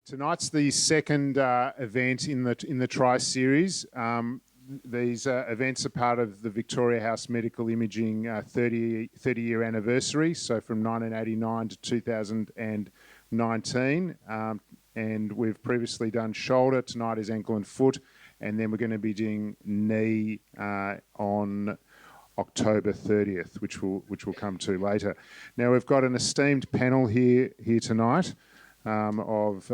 Tonight's the second event in the Tri Series. These events are part of the Victoria House Medical Imaging 30-year anniversary, so from 1989 to 2019. And we've previously done shoulder, tonight is ankle and foot, and then we're going to be doing knee on October 30th, which we'll come to later. Now, we've got an esteemed panel here tonight of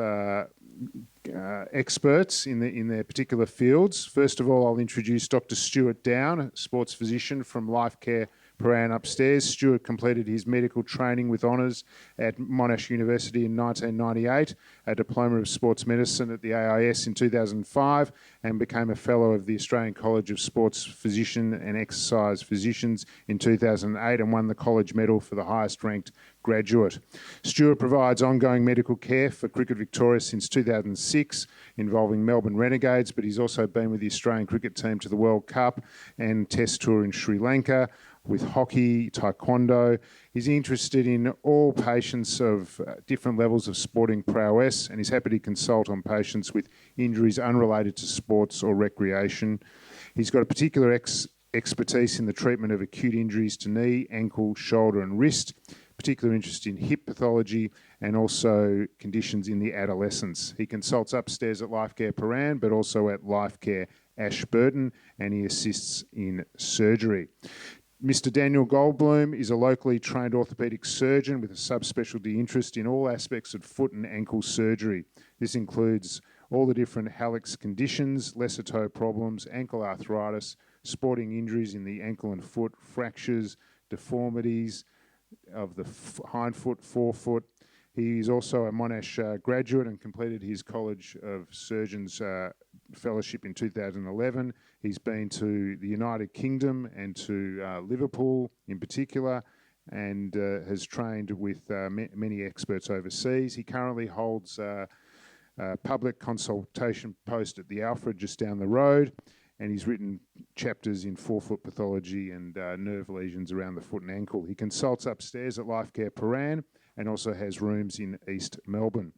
experts in their particular fields. First of all, I'll introduce Dr. Stuart Down, a sports physician from Lifecare Paran upstairs. Stuart completed his medical training with honours at Monash University in 1998, a diploma of sports medicine at the AIS in 2005, and became a fellow of the Australian College of Sports Physician and Exercise Physicians in 2008 and won the college medal for the highest ranked graduate. Stuart provides ongoing medical care for Cricket Victoria since 2006, involving Melbourne Renegades, but he's also been with the Australian cricket team to the World Cup and Test Tour in Sri Lanka, with hockey, taekwondo. He's interested in all patients of different levels of sporting prowess, and he's happy to consult on patients with injuries unrelated to sports or recreation. He's got a particular expertise in the treatment of acute injuries to knee, ankle, shoulder and wrist, particular interest in hip pathology and also conditions in the adolescents. He consults upstairs at Lifecare Paran, but also at Lifecare Ashburton, and he assists in surgery. Mr. Daniel Goldbloom is a locally trained orthopaedic surgeon with a subspecialty interest in all aspects of foot and ankle surgery. This includes all the different hallux conditions, lesser toe problems, ankle arthritis, sporting injuries in the ankle and foot, fractures, deformities of the hindfoot, forefoot. He is also a Monash graduate and completed his College of Surgeons fellowship in 2011. He's been to the United Kingdom and to Liverpool in particular, and has trained with many experts overseas. He currently holds a public consultation post at the Alfred just down the road, and he's written chapters in forefoot pathology and nerve lesions around the foot and ankle. He consults upstairs at Lifecare Paran and also has rooms in East Melbourne.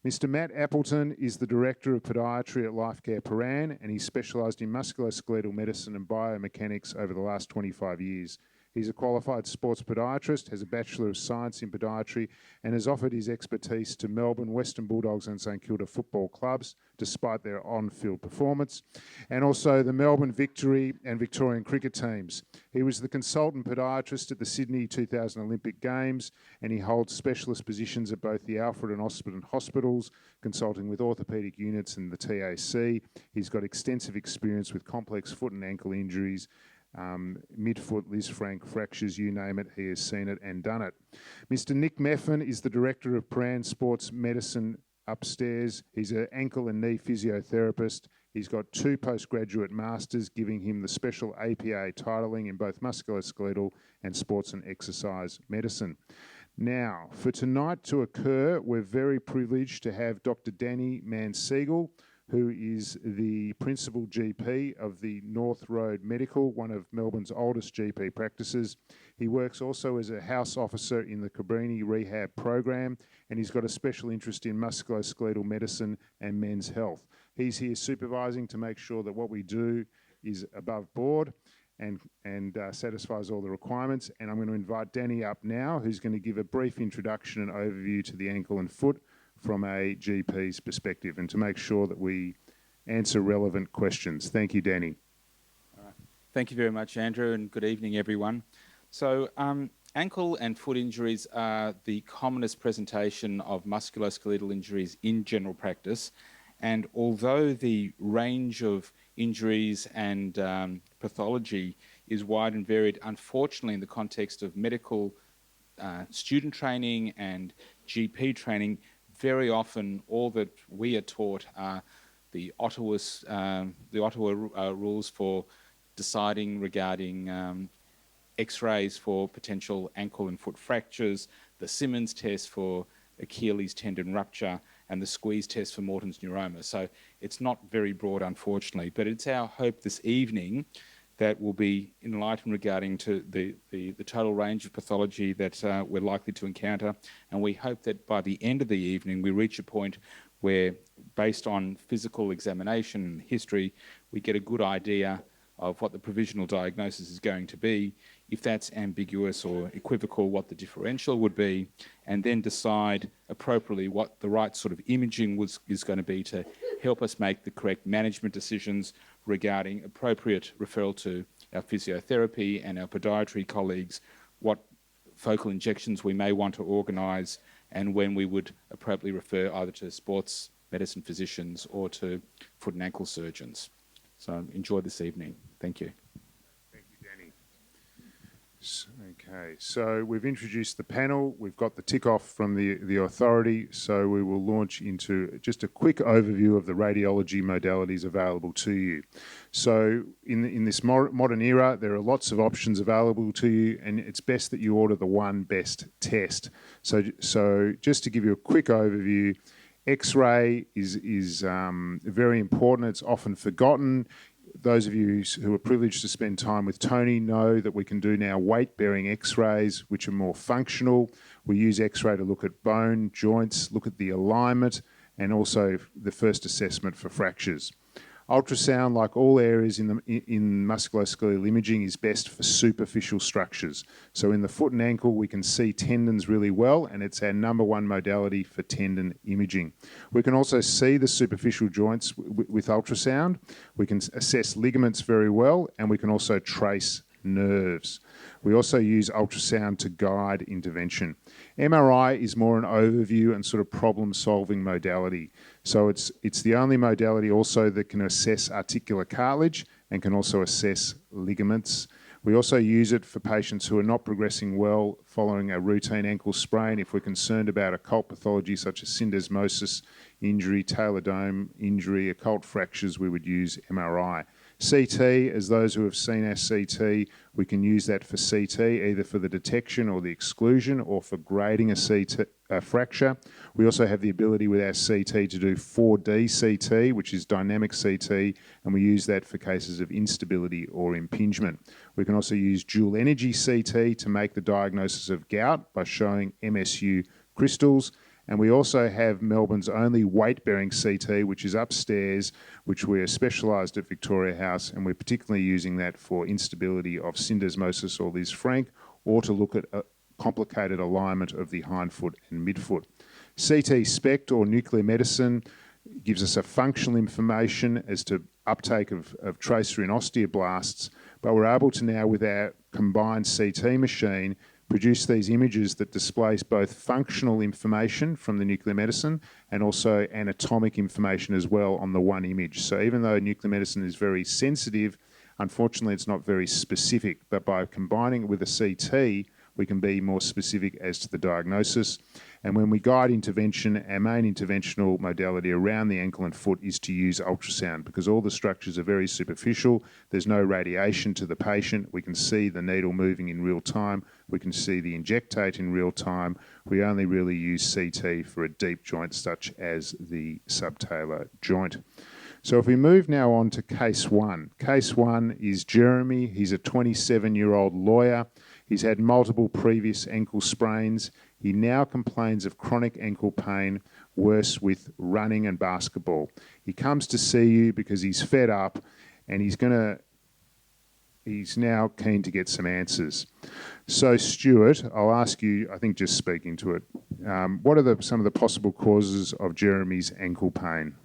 Mr. Matt Appleton is the Director of Podiatry at Lifecare Paran, and he's specialised in musculoskeletal medicine and biomechanics over the last 25 years. He's a qualified sports podiatrist, has a Bachelor of Science in Podiatry, and has offered his expertise to Melbourne, Western Bulldogs and St Kilda football clubs, despite their on-field performance, and also the Melbourne Victory and Victorian cricket teams. He was the consultant podiatrist at the Sydney 2000 Olympic Games, and he holds specialist positions at both the Alfred and Osborne hospitals, consulting with orthopaedic units and the TAC. He's got extensive experience with complex foot and ankle injuries, midfoot, Liz Frank, fractures, you name it, he has seen it and done it. Mr. Nick Meffin is the Director of Paran Sports Medicine upstairs. He's an ankle and knee physiotherapist. He's got 2 postgraduate masters, giving him the special APA titling in both musculoskeletal and sports and exercise medicine. Now, for tonight to occur, we're very privileged to have Dr. Danny Mansegal, who is the Principal GP of the North Road Medical, one of Melbourne's oldest GP practices. He works also as a house officer in the Cabrini Rehab Program, and he's got a special interest in musculoskeletal medicine and men's health. He's here supervising to make sure that what we do is above board and satisfies all the requirements. And I'm going to invite Danny up now, who's going to give a brief introduction and overview to the ankle and foot from a GP's perspective, and to make sure that we answer relevant questions. Thank you, Danny. All right. Thank you very much, Andrew, and good evening, everyone. So ankle and foot injuries are the commonest presentation of musculoskeletal injuries in general practice, and although the range of injuries and pathology is wide and varied, unfortunately in the context of medical student training and GP training, very often all that we are taught are the Ottawa rules for deciding regarding X-rays for potential ankle and foot fractures, the Simmons test for Achilles tendon rupture, and the squeeze test for Morton's neuroma. So it's not very broad, unfortunately, but it's our hope this evening that will be enlightened regarding to the total range of pathology that we're likely to encounter. And we hope that by the end of the evening, we reach a point where, based on physical examination and history, we get a good idea of what the provisional diagnosis is going to be, if that's ambiguous or equivocal, what the differential would be, and then decide appropriately what the right sort of imaging is going to be to help us make the correct management decisions regarding appropriate referral to our physiotherapy and our podiatry colleagues, what focal injections we may want to organise, and when we would appropriately refer either to sports medicine physicians or to foot and ankle surgeons. So enjoy this evening. Thank you. Thank you, Danny. Okay, so we've introduced the panel. We've got the tick-off from the authority, so we will launch into just a quick overview of the radiology modalities available to you. So in this modern era, there are lots of options available to you, and it's best that you order the one best test. So just to give you a quick overview, X-ray is very important. It's often forgotten. Those of you who are privileged to spend time with Tony know that we can do now weight-bearing X-rays, which are more functional. We use X-ray to look at bone, joints, look at the alignment, and also the first assessment for fractures. Ultrasound, like all areas in musculoskeletal imaging, is best for superficial structures. So in the foot and ankle, we can see tendons really well, and it's our number one modality for tendon imaging. We can also see the superficial joints with ultrasound. We can assess ligaments very well, and we can also trace nerves. We also use ultrasound to guide intervention. MRI is more an overview and sort of problem-solving modality. So it's the only modality also that can assess articular cartilage and can also assess ligaments. We also use it for patients who are not progressing well following a routine ankle sprain. If we're concerned about occult pathology such as syndesmosis injury, talar dome injury, occult fractures, we would use MRI. CT, as those who have seen our CT, we can use that for CT, either for the detection or the exclusion or for grading a fracture. We also have the ability with our CT to do 4D CT, which is dynamic CT, and we use that for cases of instability or impingement. We can also use dual energy CT to make the diagnosis of gout by showing MSU crystals. And we also have Melbourne's only weight-bearing CT, which is upstairs, which we're specialised at Victoria House, and we're particularly using that for instability of syndesmosis or Liz Frank, or to look at a complicated alignment of the hindfoot and midfoot. CT SPECT, or nuclear medicine, gives us a functional information as to uptake of tracer in osteoblasts, but we're able to now, with our combined CT machine, produce these images that displays both functional information from the nuclear medicine and also anatomic information as well on the one image. So even though nuclear medicine is very sensitive, unfortunately it's not very specific, but by combining it with a CT, we can be more specific as to the diagnosis. And when we guide intervention, our main interventional modality around the ankle and foot is to use ultrasound because all the structures are very superficial. There's no radiation to the patient. We can see the needle moving in real time. We can see the injectate in real time. We only really use CT for a deep joint such as the subtalar joint. So if we move now on to case one. Case one is Jeremy. He's a 27-year-old lawyer. He's had multiple previous ankle sprains. He now complains of chronic ankle pain, worse with running and basketball. He comes to see you because he's fed up and he's now keen to get some answers. So Stuart, I'll ask you, I think just speaking to it, what are some of the possible causes of Jeremy's ankle pain?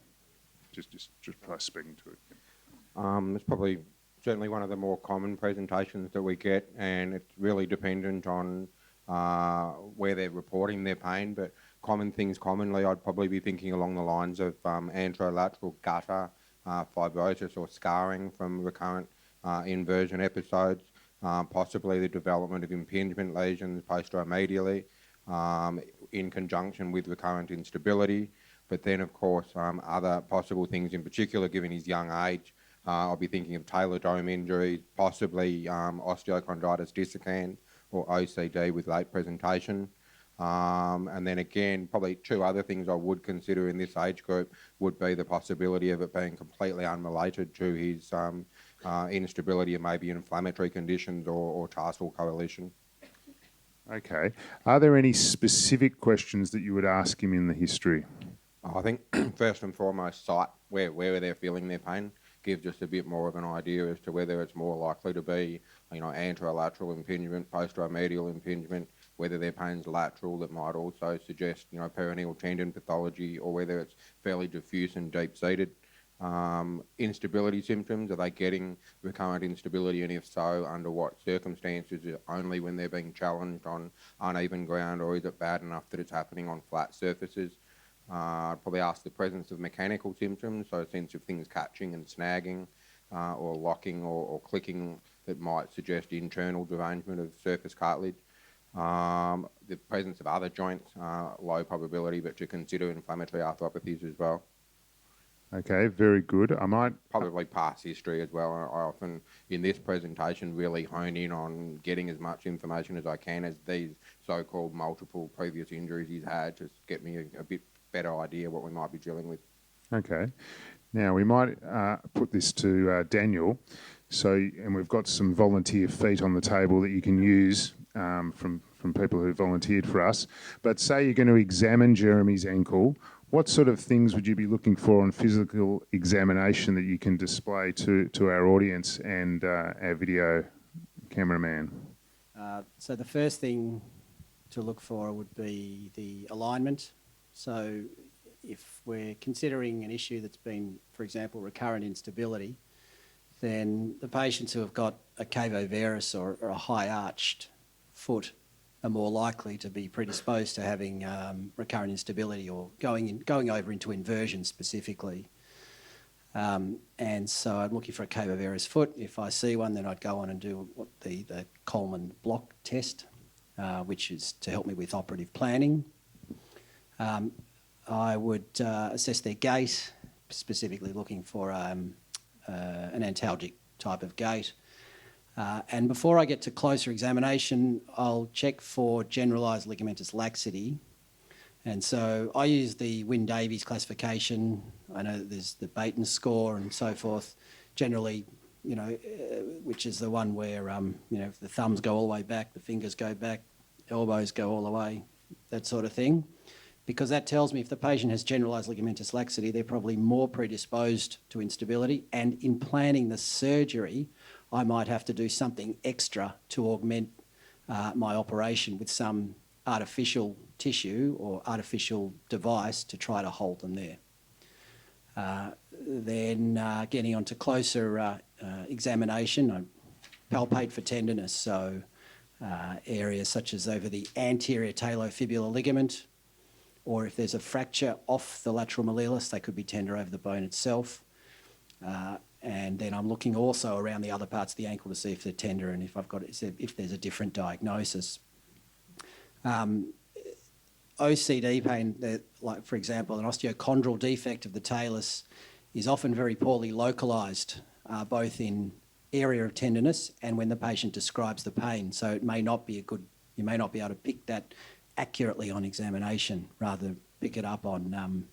Just try speaking to it. It's probably certainly one of the more common presentations that we get, and it's really dependent on where they're reporting their pain, but common things commonly, I'd probably be thinking along the lines of anterolateral gutter, fibrosis or scarring from recurrent inversion episodes, possibly the development of impingement lesions posteromedially in conjunction with recurrent instability. But then, of course, other possible things, in particular, given his young age, I'll be thinking of talar dome injuries, possibly osteochondritis dissecans or OCD with late presentation. And then again, probably two other things I would consider in this age group would be the possibility of it being completely unrelated to his instability and maybe inflammatory conditions or tarsal coalition. Okay. Are there any specific questions that you would ask him in the history? I think first and foremost, site, where they're feeling their pain, gives us a bit more of an idea as to whether it's more likely to be, anterolateral impingement, posteromedial impingement, whether their pain's lateral, that might also suggest, peroneal tendon pathology, or whether it's fairly diffuse and deep-seated. Instability symptoms, are they getting recurrent instability, and if so, under what circumstances? Is it only when they're being challenged on uneven ground, or is it bad enough that it's happening on flat surfaces? I'd probably ask the presence of mechanical symptoms, so a sense of things catching and snagging, or locking or clicking that might suggest internal derangement of surface cartilage. The presence of other joints, low probability, but to consider inflammatory arthropathies as well. Okay, very good. I might... Probably past history as well. I often, in this presentation, really hone in on getting as much information as I can as these so-called multiple previous injuries he's had, to get me a bit better idea what we might be dealing with. Okay. Now, we might put this to Daniel. And we've got some volunteer feet on the table that you can use from people who volunteered for us. But say you're going to examine Jeremy's ankle, what sort of things would you be looking for on physical examination that you can display to our audience and our video cameraman? So the first thing to look for would be the alignment. So if we're considering an issue that's been, for example, recurrent instability, then the patients who have got a cavo varus or a high arched foot are more likely to be predisposed to having recurrent instability, or going over into inversion specifically. And so I'm looking for a cavo varus foot. If I see one, then I'd go on and do the Coleman block test, which is to help me with operative planning. I would assess their gait, specifically looking for an antalgic type of gait. And before I get to closer examination, I'll check for generalised ligamentous laxity. And so I use the Wynne-Davies classification. I know that there's the Baton score and so forth. Generally, which is the one where, if the thumbs go all the way back, the fingers go back, elbows go all the way, that sort of thing. Because that tells me if the patient has generalised ligamentous laxity, they're probably more predisposed to instability. And in planning the surgery, I might have to do something extra to augment my operation with some artificial tissue or artificial device to try to hold them there. Then getting on to closer examination, I palpate for tenderness, so areas such as over the anterior talofibular ligament, or if there's a fracture off the lateral malleolus, they could be tender over the bone itself. And then I'm looking also around the other parts of the ankle to see if they're tender and if there's a different diagnosis. OCD pain, like for example, an osteochondral defect of the talus is often very poorly localised, both in area of tenderness and when the patient describes the pain. So it may not be you may not be able to pick that accurately on examination, rather pick it up on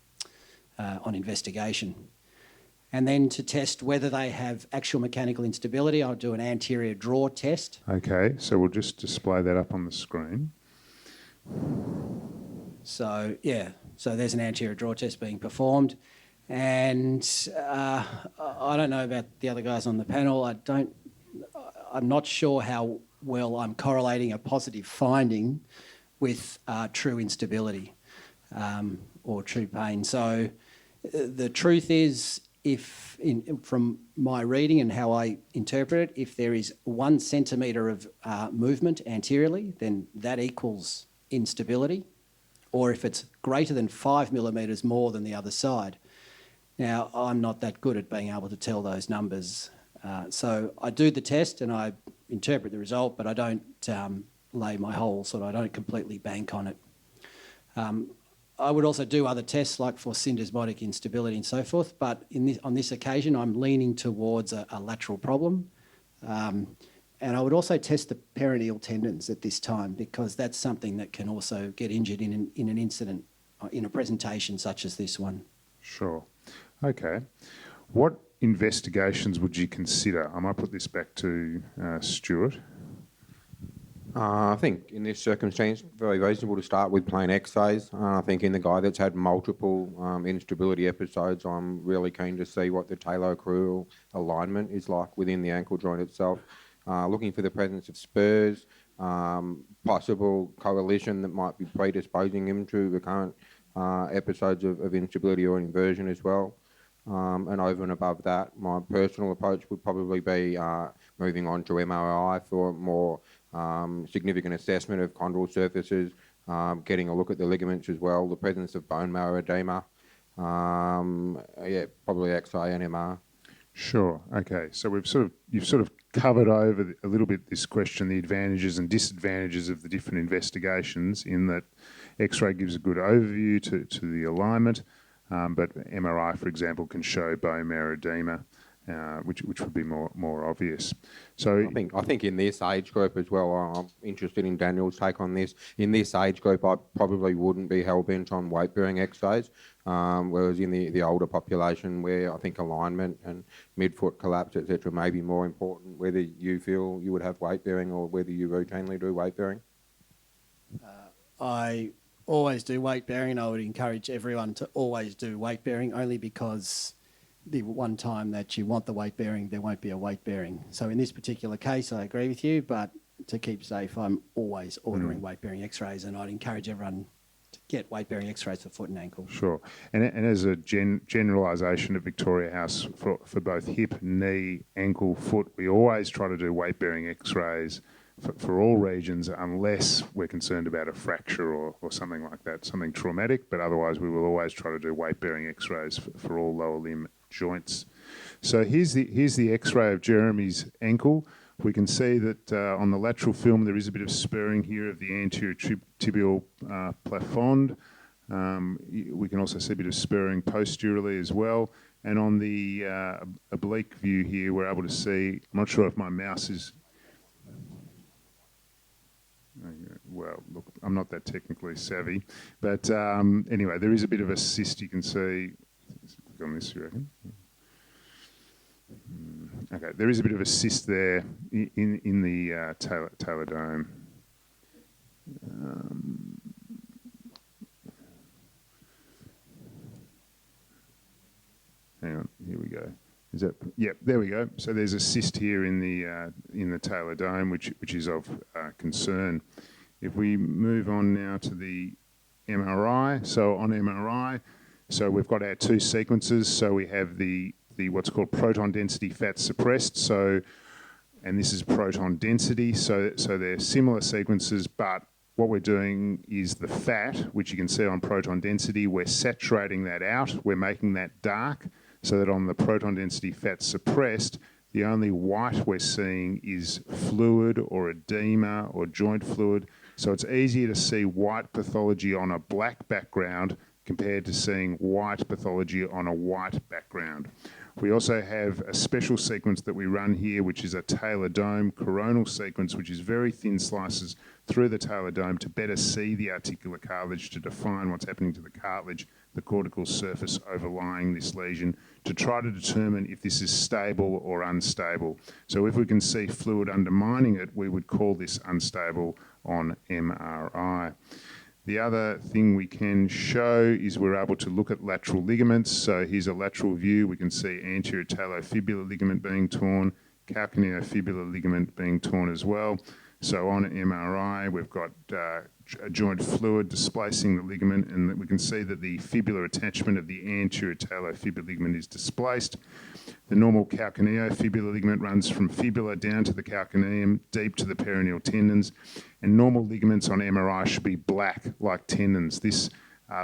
investigation. And then to test whether they have actual mechanical instability, I'll do an anterior draw test. Okay, so we'll just display that up on the screen. So, so there's an anterior draw test being performed. And I don't know about the other guys on the panel. I'm not sure how well I'm correlating a positive finding with true instability or true pain. So the truth is, from my reading and how I interpret it, if there is 1 centimetre of movement anteriorly, then that equals instability. Or if it's greater than 5 millimetres more than the other side. Now, I'm not that good at being able to tell those numbers. So I do the test and I interpret the result, but I don't lay my whole I don't completely bank on it. I would also do other tests like for syndesmotic instability and so forth, but on this occasion I'm leaning towards a lateral problem. And I would also test the peroneal tendons at this time, because that's something that can also get injured in an incident, in a presentation such as this one. Sure. Okay. What investigations would you consider? I might put this back to Stuart. I think in this circumstance, very reasonable to start with plain X-rays. I think in the guy that's had multiple instability episodes, I'm really keen to see what the talocrural alignment is like within the ankle joint itself. Looking for the presence of spurs, possible coalition that might be predisposing him to recurrent episodes of instability or inversion as well. And over and above that, my personal approach would probably be moving on to MRI for more significant assessment of chondral surfaces, getting a look at the ligaments as well, the presence of bone marrow edema, probably X-ray and MR. Sure. Okay. So you've sort of covered over a little bit this question, the advantages and disadvantages of the different investigations, in that X-ray gives a good overview to the alignment, but MRI, for example, can show bone marrow edema, which would be more obvious. So I think in this age group as well, I'm interested in Daniel's take on this. In this age group, I probably wouldn't be hell-bent on weight-bearing X-rays, whereas in the older population, where I think alignment and midfoot collapse, etc., may be more important, whether you feel you would have weight-bearing or whether you routinely do weight-bearing? I always do weight bearing, and I would encourage everyone to always do weight bearing, only because the one time that you want the weight bearing, there won't be a weight bearing. So in this particular case, I agree with you, but to keep safe, I'm always ordering weight bearing X-rays, and I'd encourage everyone to get weight bearing X-rays for foot and ankle. Sure. And as a generalisation at Victoria House for both hip, knee, ankle, foot, we always try to do weight bearing X-rays for all regions, unless we're concerned about a fracture or something like that, something traumatic, but otherwise we will always try to do weight-bearing X-rays for all lower limb joints. So here's the X-ray of Jeremy's ankle. We can see that on the lateral film there is a bit of spurring here of the anterior tibial plafond. We can also see a bit of spurring posteriorly as well. And on the oblique view here, we're able to see, I'm not sure if my mouse is... Well, look, I'm not that technically savvy, but anyway, there is a bit of a cyst you can see. Click on this, you reckon? Okay, there is a bit of a cyst there in the talar dome. Hang on, here we go. Is that? Yep, there we go. So there's a cyst here in the talar dome, which is of concern. If we move on now to the MRI, so on MRI, so we've got our two sequences. So we have the what's called proton density fat suppressed. So, and this is proton density. So they're similar sequences, but what we're doing is the fat, which you can see on proton density, we're saturating that out. We're making that dark, so that on the proton density fat suppressed, the only white we're seeing is fluid or edema or joint fluid. So it's easier to see white pathology on a black background compared to seeing white pathology on a white background. We also have a special sequence that we run here, which is a talar dome coronal sequence, which is very thin slices through the talar dome to better see the articular cartilage, to define what's happening to the cartilage, the cortical surface overlying this lesion, to try to determine if this is stable or unstable. So if we can see fluid undermining it, we would call this unstable on MRI. The other thing we can show is we're able to look at lateral ligaments. So here's a lateral view. We can see anterior talofibular ligament being torn, calcaneofibular ligament being torn as well. So on MRI, we've got a joint fluid displacing the ligament, and we can see that the fibular attachment of the anterior talofibular ligament is displaced. The normal calcaneofibular ligament runs from fibula down to the calcaneum, deep to the peroneal tendons, and normal ligaments on MRI should be black, like tendons. This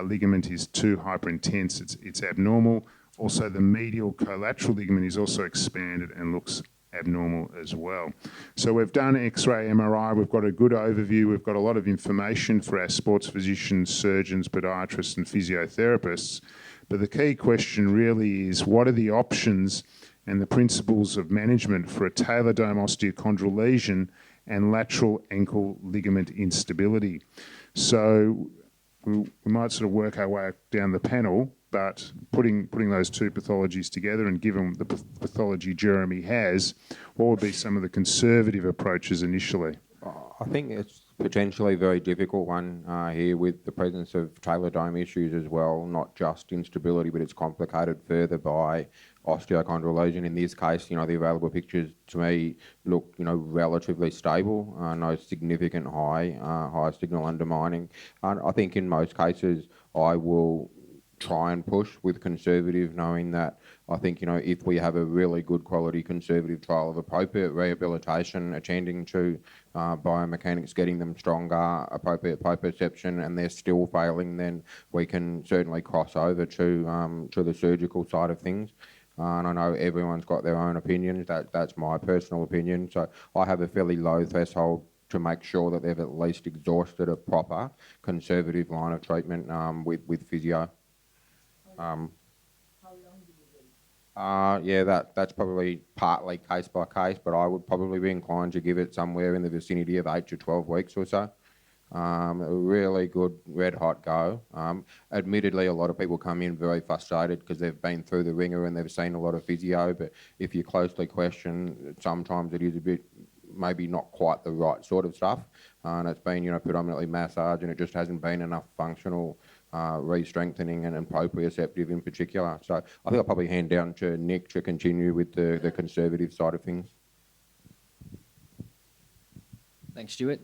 ligament is too hyperintense, it's abnormal. Also, the medial collateral ligament is also expanded and looks abnormal as well. So we've done X-ray, MRI, we've got a good overview, we've got a lot of information for our sports physicians, surgeons, podiatrists and physiotherapists. But the key question really is, what are the options and the principles of management for a talar dome osteochondral lesion and lateral ankle ligament instability? So we might sort of work our way down the panel. But putting those two pathologies together and given the pathology Jeremy has, what would be some of the conservative approaches initially? I think it's potentially a very difficult one here with the presence of talar dome issues as well, not just instability, but it's complicated further by osteochondral lesion. In this case, the available pictures to me look, relatively stable, no significant high signal undermining. I think in most cases I will try and push with conservative, knowing that I think, if we have a really good quality conservative trial of appropriate rehabilitation, attending to biomechanics, getting them stronger, appropriate proprioception, and they're still failing, then we can certainly cross over to the surgical side of things. And I know everyone's got their own opinions. That's my personal opinion. So I have a fairly low threshold to make sure that they've at least exhausted a proper conservative line of treatment with physio. That's probably partly case by case, but I would probably be inclined to give it somewhere in the vicinity of 8 to 12 weeks or so. A really good red hot go. Admittedly, a lot of people come in very frustrated because they've been through the ringer and they've seen a lot of physio, but if you closely question, sometimes it is a bit maybe not quite the right sort of stuff, and it's been predominantly massage, and it just hasn't been enough functional re-strengthening and proprioceptive in particular. So I think I'll probably hand down to Nick to continue with the conservative side of things. Thanks, Stuart.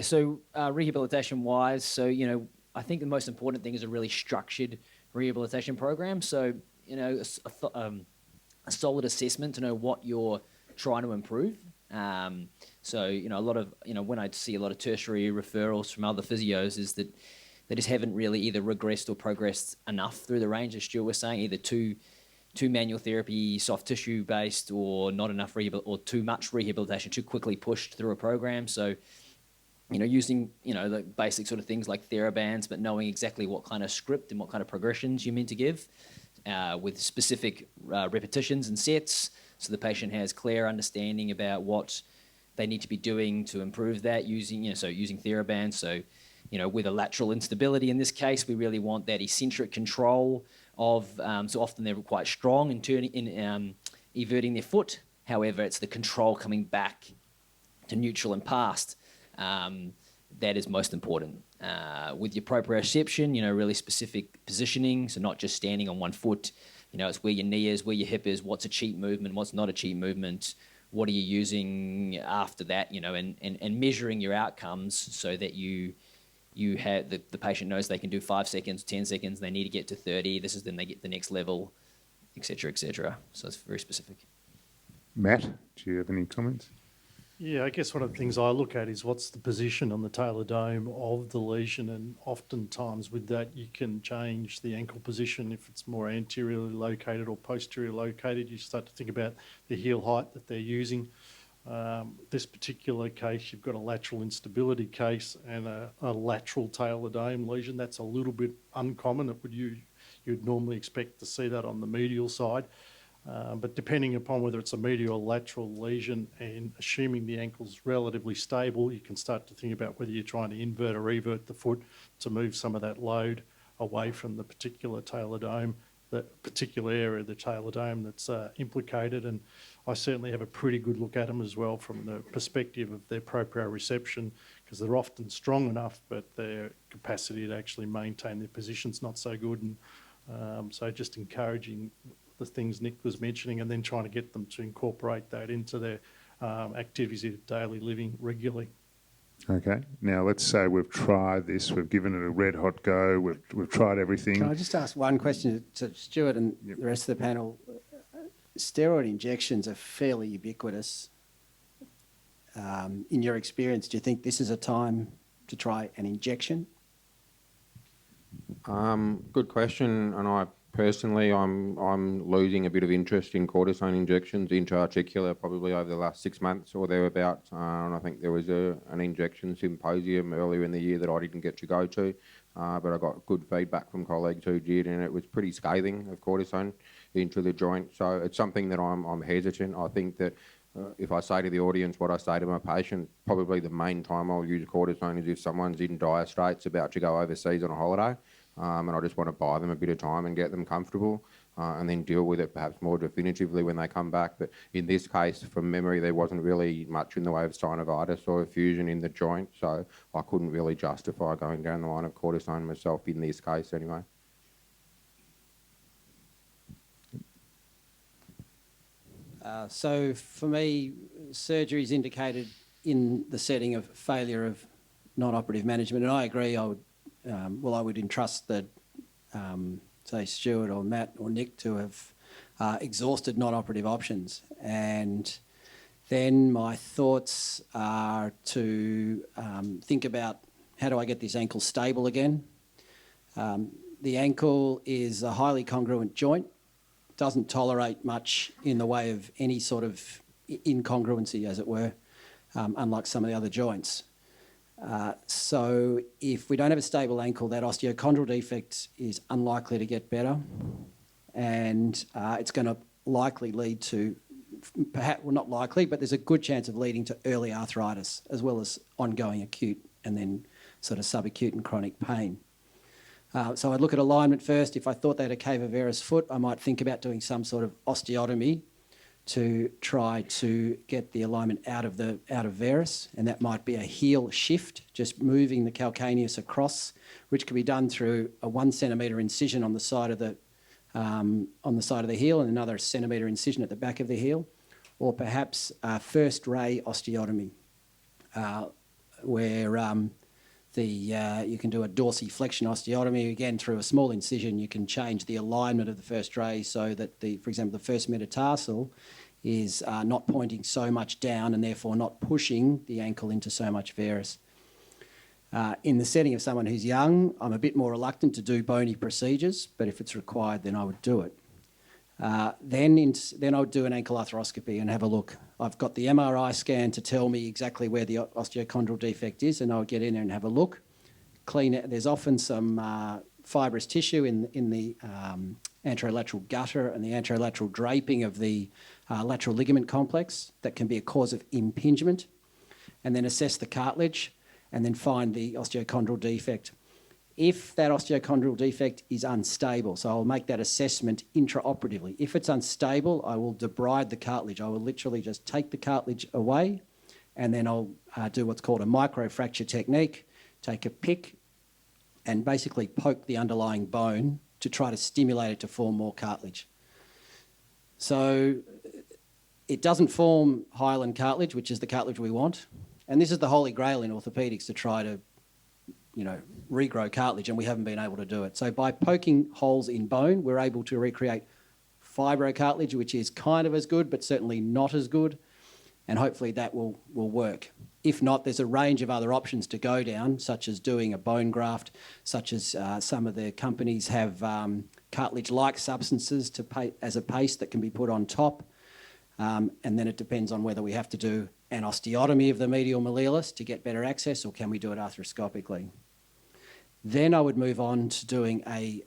So rehabilitation-wise, I think the most important thing is a really structured rehabilitation program. So, a solid assessment to know what you're trying to improve. A lot of, when I see a lot of tertiary referrals from other physios is that they just haven't really either regressed or progressed enough through the range, as Stuart was saying, either too manual therapy, soft tissue based, or not enough or too much rehabilitation, too quickly pushed through a program. So, using, the basic sort of things like TheraBands, but knowing exactly what kind of script and what kind of progressions you're meant to give with specific repetitions and sets, so the patient has clear understanding about what they need to be doing to improve that using TheraBands. So, with a lateral instability in this case, we really want that eccentric control of, so often they're quite strong in everting their foot. However, it's the control coming back to neutral and past that is most important. With your proprioception, really specific positioning, so not just standing on one foot. It's where your knee is, where your hip is, what's a cheat movement, what's not a cheat movement, what are you using after that, and measuring your outcomes so that you have the patient knows they can do 5 seconds, 10 seconds, they need to get to 30, this is then they get the next level, etc., etc. So it's very specific. Matt, do you have any comments? Yeah, I guess one of the things I look at is what's the position on the talar dome of the lesion, and oftentimes with that you can change the ankle position if it's more anteriorly located or posteriorly located. You start to think about the heel height that they're using. This particular case, you've got a lateral instability case and a lateral talar dome lesion. That's a little bit uncommon. You'd normally expect to see that on the medial side. But depending upon whether it's a medial or lateral lesion, and assuming the ankle's relatively stable, you can start to think about whether you're trying to invert or revert the foot to move some of that load away from the particular talar dome, the particular area of the talar dome that's implicated. And I certainly have a pretty good look at them as well from the perspective of their proprioception, because they're often strong enough, but their capacity to actually maintain their position's not so good. And so just encouraging the things Nick was mentioning, and then trying to get them to incorporate that into their activities of daily living regularly. Okay. Now let's say we've tried this, we've given it a red hot go, we've tried everything. Can I just ask one question to Stuart and the rest of the panel? Steroid injections are fairly ubiquitous. In your experience, do you think this is a time to try an injection? Good question, and I personally, I'm losing a bit of interest in cortisone injections intra-articular probably over the last 6 months or thereabouts. And I think there was an injection symposium earlier in the year that I didn't get to go to, but I got good feedback from colleagues who did, and it was pretty scathing of cortisone into the joint. So it's something that I'm hesitant. I think that if I say to the audience what I say to my patient, probably the main time I'll use cortisone is if someone's in dire straits about to go overseas on a holiday. and I just want to buy them a bit of time and get them comfortable, and then deal with it perhaps more definitively when they come back. But in this case, from memory, there wasn't really much in the way of synovitis or effusion in the joint, so I couldn't really justify going down the line of cortisone myself in this case anyway. So for me, surgery is indicated in the setting of failure of non-operative management, and I agree. I would entrust the, say, Stuart or Matt or Nick to have exhausted non-operative options, and then my thoughts are to think about how do I get this ankle stable again. The ankle is a highly congruent joint, doesn't tolerate much in the way of any sort of incongruency, as it were, unlike some of the other joints. So if we don't have a stable ankle, that osteochondral defect is unlikely to get better, and it's going to likely lead to, perhaps, well, not likely, but there's a good chance of leading to early arthritis, as well as ongoing acute and then sort of subacute and chronic pain. So I'd look at alignment first. If I thought they had a cava varus foot, I might think about doing some sort of osteotomy to try to get the alignment out of varus, and that might be a heel shift, just moving the calcaneus across, which can be done through a 1 centimetre incision on the side of the heel and another centimetre incision at the back of the heel, or perhaps a first ray osteotomy, where you can do a dorsiflexion osteotomy. Again, through a small incision, you can change the alignment of the first ray so that, for example, the first metatarsal is not pointing so much down and therefore not pushing the ankle into so much varus. In the setting of someone who's young, I'm a bit more reluctant to do bony procedures, but if it's required, then I would do it. Then I would do an ankle arthroscopy and have a look. I've got the MRI scan to tell me exactly where the osteochondral defect is, and I would get in there and have a look. Clean it. There's often some fibrous tissue in the anterolateral gutter and the anterolateral draping of the lateral ligament complex that can be a cause of impingement, and then assess the cartilage and then find the osteochondral defect. If that osteochondral defect is unstable, so I'll make that assessment intraoperatively. If it's unstable, I will debride the cartilage. I will literally just take the cartilage away, and then I'll do what's called a microfracture technique, take a pick and basically poke the underlying bone to try to stimulate it to form more cartilage. So it doesn't form hyaline cartilage, which is the cartilage we want. And this is the holy grail in orthopaedics, to try to regrow cartilage, and we haven't been able to do it. So by poking holes in bone, we're able to recreate fibrocartilage, which is kind of as good, but certainly not as good, and hopefully that will work. If not, there's a range of other options to go down, such as doing a bone graft, such as some of the companies have cartilage-like substances as a paste that can be put on top, and then it depends on whether we have to do an osteotomy of the medial malleolus to get better access, or can we do it arthroscopically. Then I would move on to doing a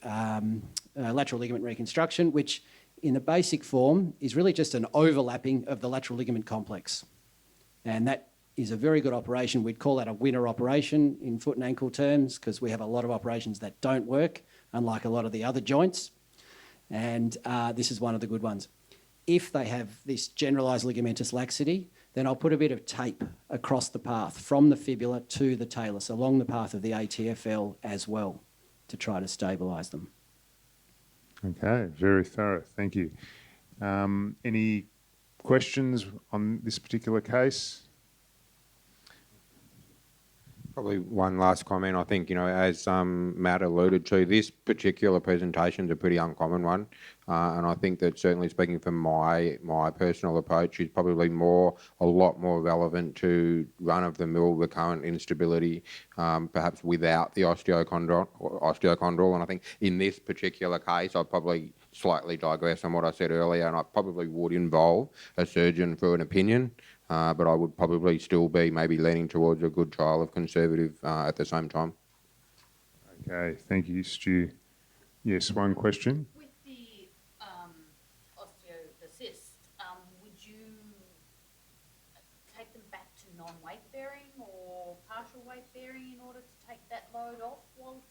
lateral ligament reconstruction, which in the basic form is really just an overlapping of the lateral ligament complex. And that is a very good operation. We'd call that a winner operation in foot and ankle terms, because we have a lot of operations that don't work, unlike a lot of the other joints. And this is one of the good ones. If they have this generalised ligamentous laxity, then I'll put a bit of tape across the path from the fibula to the talus, along the path of the ATFL as well, to try to stabilise them. Okay, very thorough. Thank you. Any questions on this particular case? Probably one last comment. I think, as Matt alluded to, this particular presentation is a pretty uncommon one. And I think that, certainly speaking from my personal approach, is probably a lot more relevant to run-of-the-mill recurrent instability, perhaps without the osteochondral. And I think in this particular case, I'd probably slightly digress on what I said earlier, and I probably would involve a surgeon for an opinion. But I would probably still be maybe leaning towards a good trial of conservative at the same time. Okay, thank you, Stu. Yes, one question. With the cyst, would you take them back to non-weight bearing or partial weight bearing in order to take that load off whilst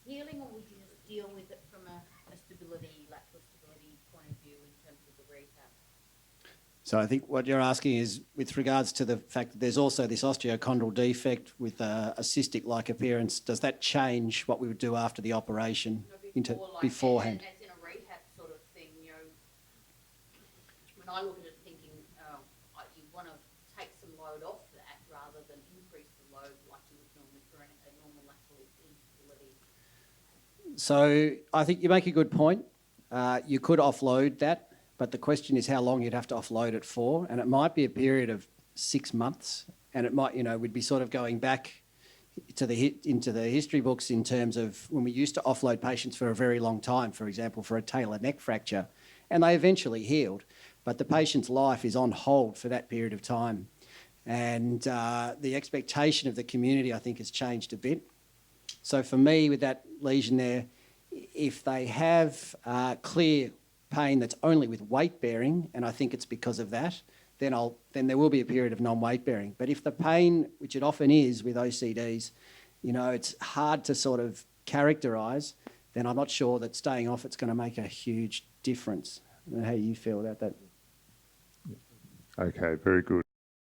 healing, or would you just deal with it from a stability, lateral stability point of view in terms of the rehab? So I think what you're asking is with regards to the fact that there's also this osteochondral defect with a cystic-like appearance, does that change what we would do after the operation beforehand? As in a rehab sort of thing, when I look at it thinking, you want to take some load off that rather than increase the load like you would normally for a normal lateral instability. So I think you make a good point. You could offload that, but the question is how long you'd have to offload it for, and it might be a period of 6 months, and it might, we'd be sort of going back into the history books in terms of when we used to offload patients for a very long time, for example, for a talar neck fracture, and they eventually healed, but the patient's life is on hold for that period of time. And the expectation of the community, I think, has changed a bit. So for me, with that lesion there, if they have clear pain that's only with weight bearing, and I think it's because of that, then there will be a period of non-weight bearing. But if the pain, which it often is with OCDs, it's hard to sort of characterise, then I'm not sure that staying off it's going to make a huge difference. I don't know how you feel about that. Okay, very good.